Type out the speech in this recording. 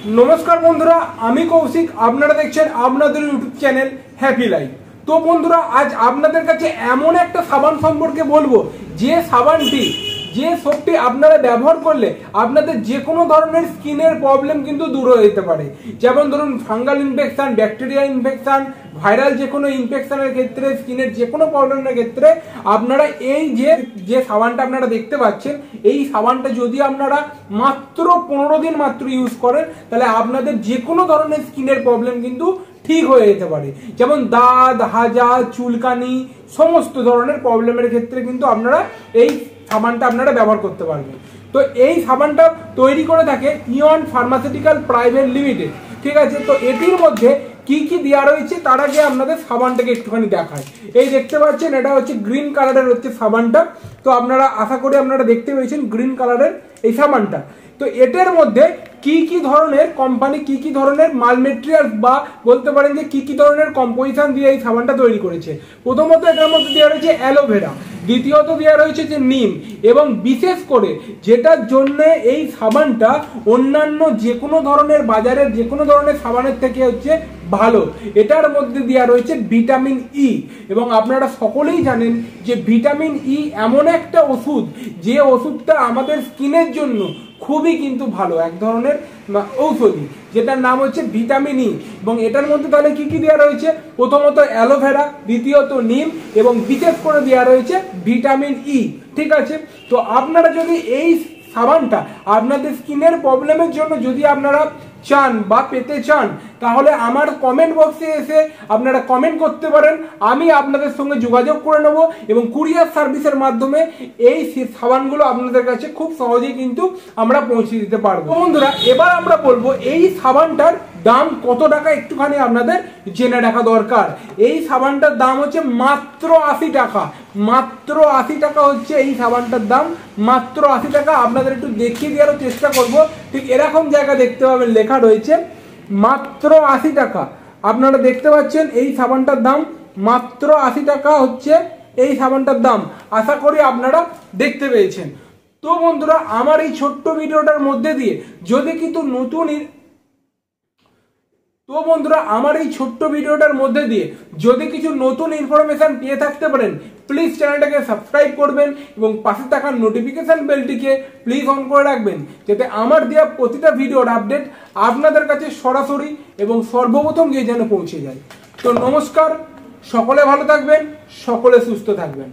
नमस्कार बंधुरा आमी कौशिक आपनारा देखছেন আপনাদের ইউটিউব চ্যানেল হ্যাপি লাইফ। তো বন্ধুরা আজ আপনাদের কাছে এমন একটা সাবান সম্পর্কে বলবো যে সাবানটি যে সোপটি আপনারা ব্যবহার করলে আপনাদের যে কোনো ধরনের স্কিনের প্রবলেম কিন্তু দূর হয়ে যেতে পারে। যেমন ধরুন fungal infection, bacteria infection, viral যে কোনো ইনফেকশনের ক্ষেত্রে, স্কিনের যে কোনো প্রবলেমের ক্ষেত্রে আপনারা এই যে সাবানটা আপনারা দেখতে পাচ্ছেন, এই সাবানটা যদি আপনারা মাত্র 15 দিন মাত্র ইউজ করেন তাহলে আপনাদের যে কোনো ধরনের স্কিনের প্রবলেম কিন্তু ঠিক হয়ে যেতে পারে। যেমন দাঁত, হাজা, চুলকানি, সমস্ত ধরনের প্রবলেমের ক্ষেত্রে কিন্তু আপনারা এই সাবানটা আপনারা ব্যবহার করতে পারবেন। তো এই সাবানটা তৈরি করে থাকে ইয়ন ফার্মাসিউটিক্যাল প্রাইভেট লিমিটেড, ঠিক আছে। তো এটির মধ্যে কি কি দেওয়া রয়েছে তার আগে আপনাদের সাবানটাকে একটুখানি দেখায়। এই দেখতে পাচ্ছেন এটা হচ্ছে গ্রিন কালারের হচ্ছে সাবানটা। তো আপনারা আশা করি আপনারা দেখতে পেয়েছেন গ্রিন কালারের এই সাবানটা। তো এটার মধ্যে কি কি ধরনের কোম্পানি কি কি ধরনের মাল মেটেরিয়াল বা বলতে পারেন যে কি কি ধরনের কম্পোজিশন দিয়ে এই সাবানটা তৈরি করেছে। প্রথমত এটার মধ্যে দেওয়া রয়েছে অ্যালোভেরা, দ্বিতীয়ত দেওয়া রয়েছে যে নিম, এবং বিশেষ করে যেটার জন্য এই সাবানটা অন্যান্য যে কোনো ধরনের বাজারের যে কোনো ধরনের সাবানের থেকে হচ্ছে ভালো, এটার মধ্যে দেওয়া রয়েছে ভিটামিন ই। এবং আপনারা সকলেই জানেন যে ভিটামিন ই এমন একটা ওষুধ যে ওষুধটা আমাদের স্কিনের জন্য খুবই কিন্তু ভালো, এক ধরনের ঔষধি যেটার নাম হচ্ছে ভিটামিন ই। এবং এটার মধ্যে তাহলে কি কি দেওয়া রয়েছে? প্রথমত অ্যালোভেরা, দ্বিতীয়ত নিম, এবং বিশেষ করে দেওয়া রয়েছে ভিটামিন ই, ঠিক আছে। তো আপনারা যদি এই সাবানটা আপনাদের স্কিনের প্রবলেমের জন্য যদি আপনারা চান বা পেতে চান তাহলে আমার কমেন্ট বক্সে এসে আপনারা কমেন্ট করতে পারেন, আমি আপনাদের সঙ্গে যোগাযোগ করে নেব এবং কুরিয়ার সার্ভিসের মাধ্যমে এই সাবানগুলো আপনাদের কাছে খুব সহজেই কিন্তু আমরা পৌঁছে দিতে পারবো। বন্ধুরা এবার আমরা বলবো এই সাবানটার দাম কত টাকা একটুখানি আপনাদের জেনে রাখা দরকার। এই সাবানটার দাম হচ্ছে মাত্র 80 টাকা। মাত্র 80 টাকা হচ্ছে এই সাবানটার দাম, মাত্র 80 টাকা। আপনাদের একটু দেখিয়ে দেওয়ার চেষ্টা করব। ঠিক এরকম জায়গা দেখতে পাবেন লেখা রয়েছে মাত্র 80 টাকা। আপনারা দেখতে পাচ্ছেন এই সাবানটার দাম মাত্র 80 টাকা হচ্ছে এই সাবানটার দাম। আশা করি আপনারা দেখতে পেয়েছেন। তো বন্ধুরা আমার এই ছোট্ট ভিডিওটার মধ্যে দিয়ে যদি কিন্তু কিছু নতুন ইনফরমেশন পেয়ে থাকতে পারেন, প্লিজ চ্যানেলটাকে সাবস্ক্রাইব করবেন এবং পাশে থাকা নোটিফিকেশন বেলটিকে প্লিজ অন করে রাখবেন, যাতে আমার দেওয়া প্রতিটা ভিডিওর আপডেট আপনাদের কাছে সরাসরি এবং সর্বপ্রথম গিয়ে যেন পৌঁছে যায়। তো নমস্কার, সকলে ভালো থাকবেন, সকলে সুস্থ থাকবেন।